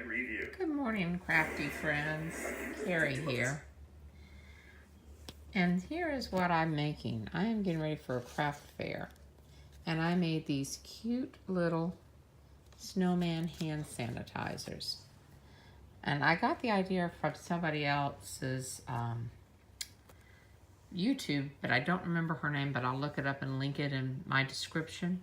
review. Good morning, crafty friends. Carrie here. And here is what I'm making. I am getting ready for a craft fair. And I made these cute little Snowman hand sanitizers. And I got the idea from somebody else's YouTube, but I don't remember her name, but I'll look it up and link it in my description.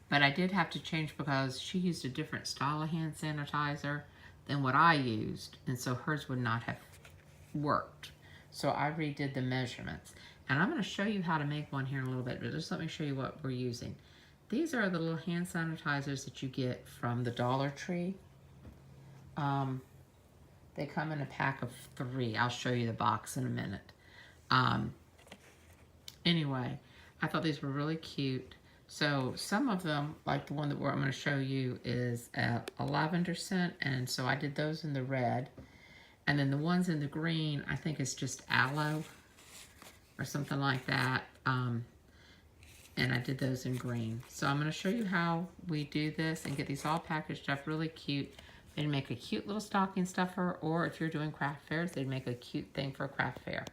But I did have to change because she used a different style of hand sanitizer than what I used, and so hers would not have worked. So I redid the measurements. And I'm going to show you how to make one here in a little bit, but just let me show you what we're using. These are the little hand sanitizers that you get from the Dollar Tree. They come in a pack of 3. I'll show you the box in a minute. Anyway, I thought these were really cute. So some of them, like the one that I'm going to show you, is a lavender scent, and so I did those in the red. And then the ones in the green, I think it's just aloe or something like that. And I did those in green. So I'm going to show you how we do this and get these all packaged up really cute. They'd make a cute little stocking stuffer, or if you're doing craft fairs, they'd make a cute thing for a craft fair.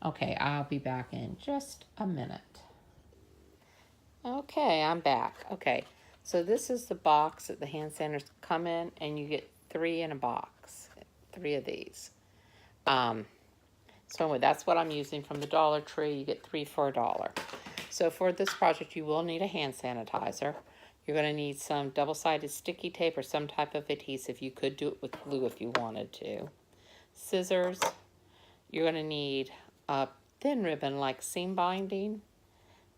Okay, I'll be back in just a minute. Okay, I'm back. Okay, so this is the box that the hand sanitizers come in, and you get 3 in a box, 3 of these. So anyway, that's what I'm using from the Dollar Tree. You get 3 for $1. So for this project, you will need a hand sanitizer. You're going to need some double-sided sticky tape or some type of adhesive. You could do it with glue if you wanted to. Scissors. You're going to need a thin ribbon like seam binding,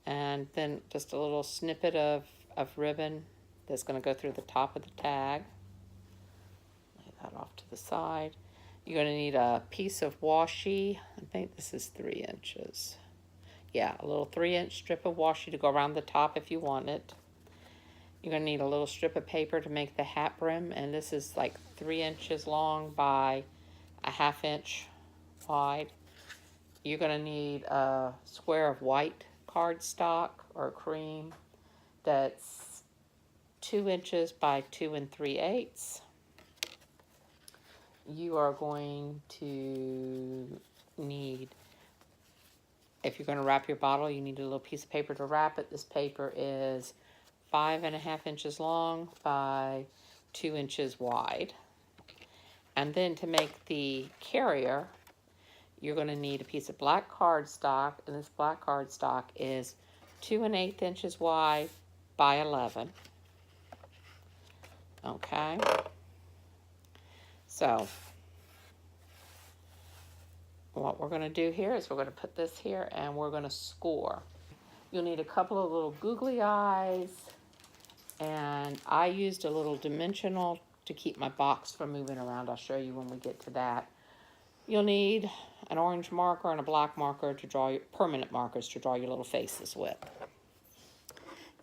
and then just a little snippet of ribbon that's going to go through the top of the tag. Lay that off to the side. You're going to need a piece of washi. I think this is 3 inches. Yeah, a little 3-inch strip of washi to go around the top if you want it. You're going to need a little strip of paper to make the hat brim, and this is like 3 inches long by a 1/2 inch wide. You're going to need a square of white cardstock or cream that's 2 inches by 2 3/8. You are going to need, if you're going to wrap your bottle, you need a little piece of paper to wrap it. This paper is 5.5 inches long by 2 inches wide. And then to make the carrier, you're going to need a piece of black cardstock, and this black cardstock is 2 1/8 inches wide by 11. Okay. So what we're going to do here is we're going to put this here and we're going to score. You'll need a couple of little googly eyes, and I used a little dimensional to keep my box from moving around. I'll show you when we get to that. You'll need an orange marker and a black marker to draw your permanent markers to draw your little faces with.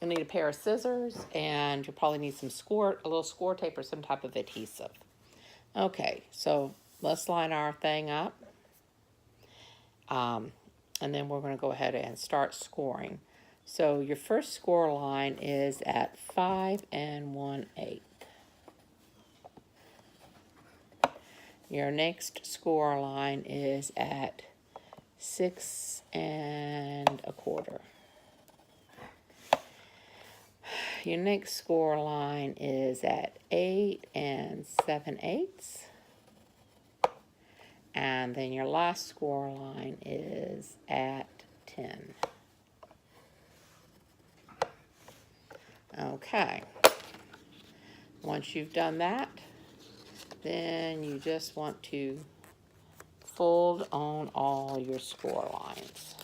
You'll need a pair of scissors, and you'll probably need some a little score tape or some type of adhesive. Okay, so let's line our thing up. And then we're going to go ahead and start scoring. So your first score line is at 5 1/8. Your next score line is at 6 1/4. Your next score line is at 8 7/8. And then your last score line is at 10. Okay. Once you've done that, then you just want to fold on all your score lines.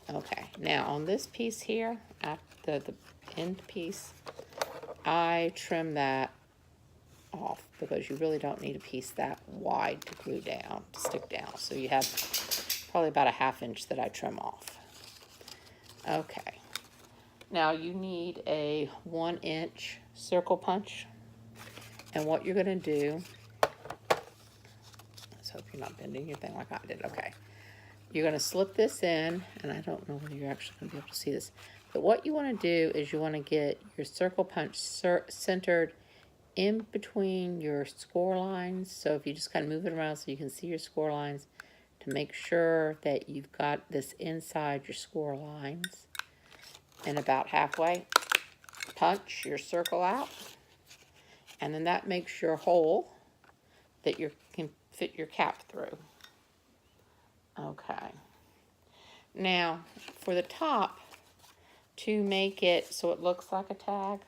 Okay, now on this piece here, at the end piece, I trim that off because you really don't need a piece that wide to glue down, to stick down. So you have probably about a 1/2 inch that I trim off. Okay. Now you need a 1-inch circle punch. And what you're going to do, let's hope you're not bending your thing like I did. Okay. You're going to slip this in, and I don't know whether you're actually going to be able to see this, But what you want to do is you want to get your circle punch centered in between your score lines. So if you just kind of move it around so you can see your score lines, to make sure that you've got this inside your score lines. And about halfway, punch your circle out. And then that makes your hole that you can fit your cap through. Okay. Now, for the top, to make it so it looks like a tag,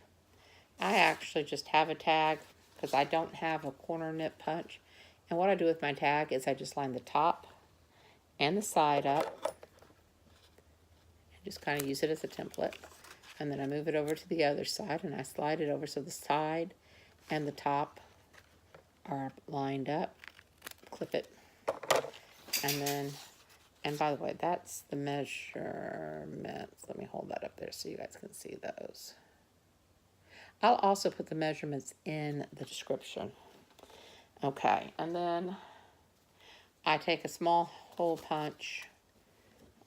I actually just have a tag because I don't have a corner nip punch. And what I do with my tag is I just line the top and the side up. I just kind of use it as a template. And then I move it over to the other side and I slide it over so the side and the top are lined up. Clip it. And then, and by the way, that's the measurements. Let me hold that up there so you guys can see those. I'll also put the measurements in the description. Okay, and then I take a small hole punch.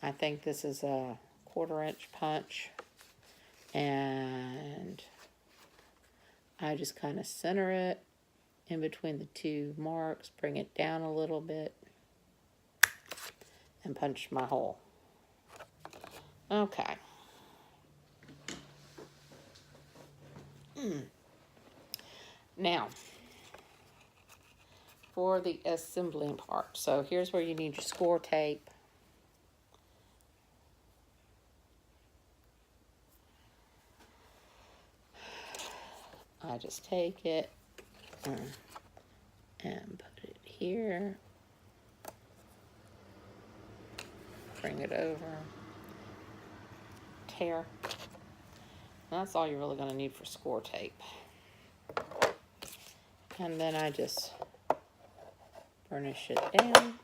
I think this is a 1/4 inch punch. And I just kind of center it in between the two marks, bring it down a little bit, and punch my hole. Okay. Now, for the assembling part. So here's where you need your score tape. I just take it and put it here. Bring it over. Tear. And that's all you're really going to need for score tape. And then I just burnish it down.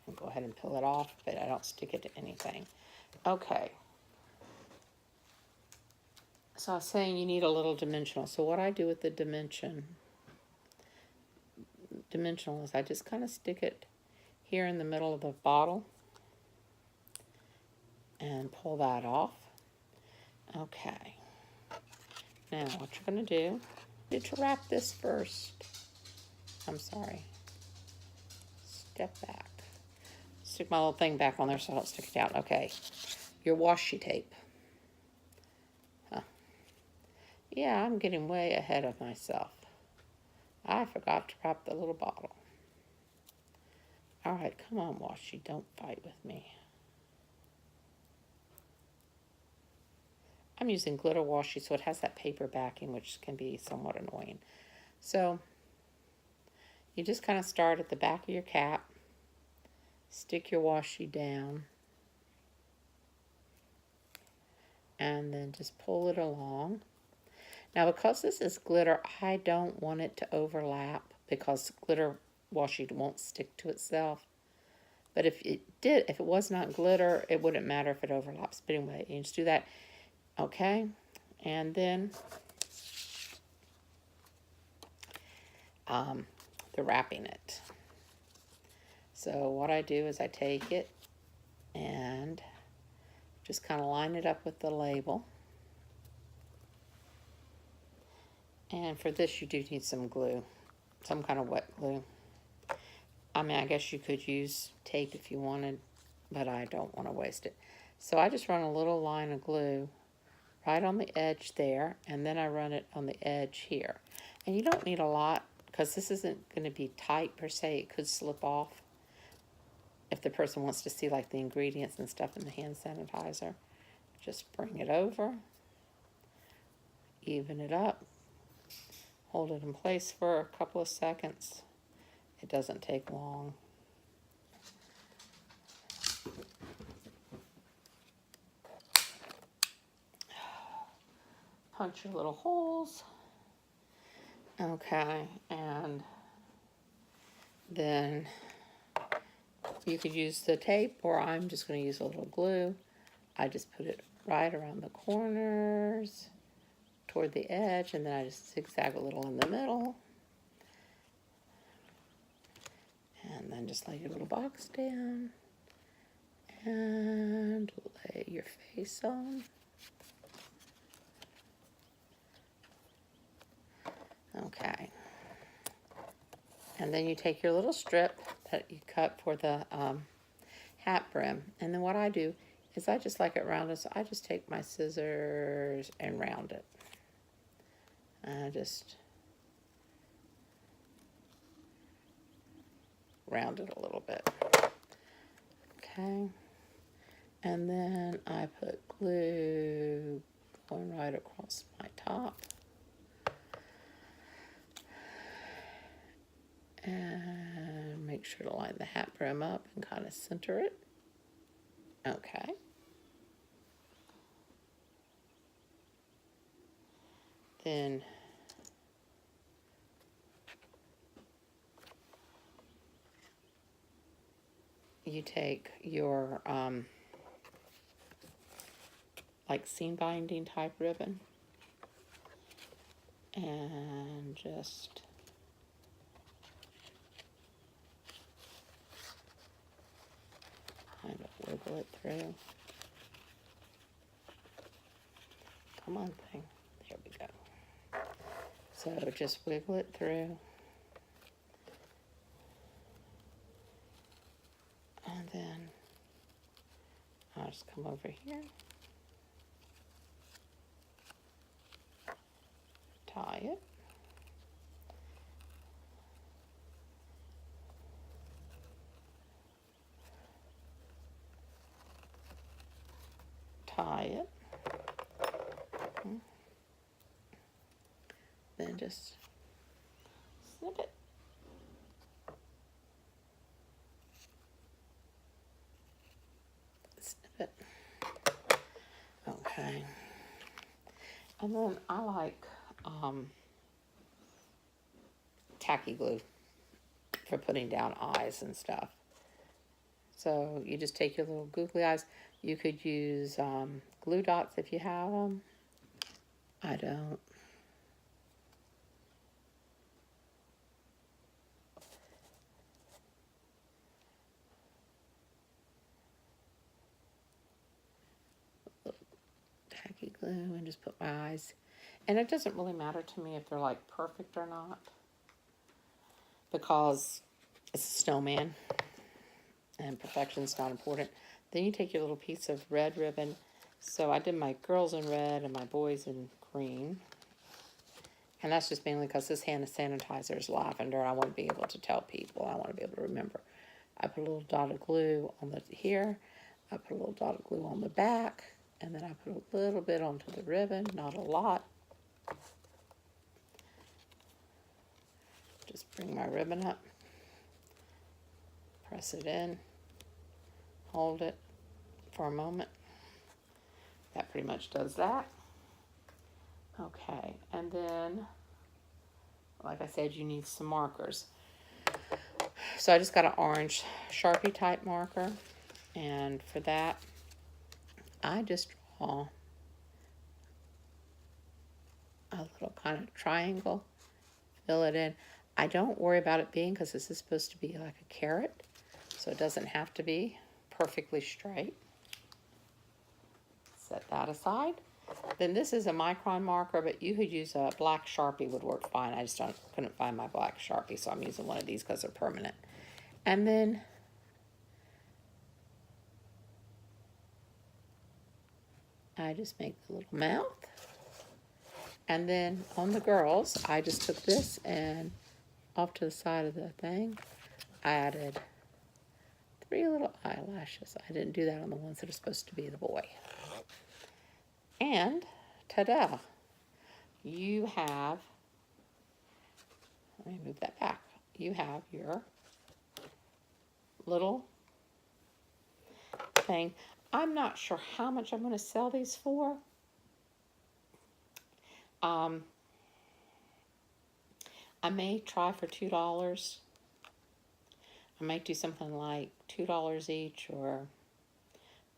And go ahead and peel it off, but I don't stick it to anything. Okay. So I was saying you need a little dimensional. So what I do with the dimensional is I just kind of stick it here in the middle of the bottle and pull that off. Okay. Now what you're going to do is to wrap this first. I'm sorry. Step back. Stick my little thing back on there so I don't stick it out. Okay. Your washi tape. Yeah, I'm getting way ahead of myself. I forgot to wrap the little bottle. All right, come on, washi, don't fight with me. I'm using glitter washi, so it has that paper backing, which can be somewhat annoying. So you just kind of start at the back of your cap, stick your washi down, and then just pull it along. Now, because this is glitter, I don't want it to overlap because glitter washi won't stick to itself. But if it did, if it was not glitter, it wouldn't matter if it overlaps. But anyway, you just do that. Okay. And then the wrapping it. So what I do is I take it and just kind of line it up with the label. And for this, you do need some glue, some kind of wet glue. I mean, I guess you could use tape if you wanted, but I don't want to waste it. So I just run a little line of glue right on the edge there, and then I run it on the edge here. And you don't need a lot, because this isn't going to be tight per se. It could slip off if the person wants to see like the ingredients and stuff in the hand sanitizer. Just bring it over, even it up. Hold it in place for a couple of seconds. It doesn't take long. Punch your little holes. Okay, and then you could use the tape, or I'm just going to use a little glue. I just put it right around the corners, toward the edge, and then I just zigzag a little in the middle. And then just lay your little box down. And lay your face on. Okay. And then you take your little strip that you cut for the hat brim. And then what I do is I just like it rounded, so I just take my scissors and round it. I just round it a little bit. Okay. And then I put glue going right across my top. And make sure to line the hat brim up and kind of center it. Okay. Then you take your like seam binding type ribbon and just kind of wiggle it through. Come on, thing. There we go. So just wiggle it through. And then I'll just come over here. Tie it. Tie it. Then just snip it. Snip it. Okay. And then I like tacky glue for putting down eyes and stuff. So you just take your little googly eyes. You could use glue dots if you have them. I don't. Tacky glue and just put my eyes. And it doesn't really matter to me if they're like perfect or not, because it's a snowman and perfection's not important. Then you take your little piece of red ribbon. So I did my girls in red and my boys in green. And that's just mainly because this hand sanitizer is lavender. I want to be able to tell people. I want to be able to remember. I put a little dot of glue on the here. I put a little dot of glue on the back. And then I put a little bit onto the ribbon, not a lot. Just bring my ribbon up. Press it in. Hold it for a moment. That pretty much does that. Okay, and then, like I said, you need some markers. So I just got an orange Sharpie type marker, and for that, I just draw a little kind of triangle, fill it in. I don't worry about it being, because this is supposed to be like a carrot, so it doesn't have to be perfectly straight. Set that aside. Then this is a micron marker, but you could use a black Sharpie would work fine. I just couldn't find my black Sharpie, so I'm using one of these because they're permanent. And then I just make the little mouth. And then on the girls, I just took this and off to the side of the thing, I added 3 little eyelashes. I didn't do that on the ones that are supposed to be the boy. And ta-da, you have, let me move that back. You have your little thing. I'm not sure how much I'm going to sell these for. I may try for $2. I might do something like $2 each or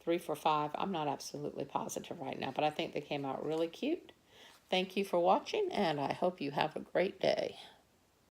3 for $5. I'm not absolutely positive right now, but I think they came out really cute. Thank you for watching, and I hope you have a great day.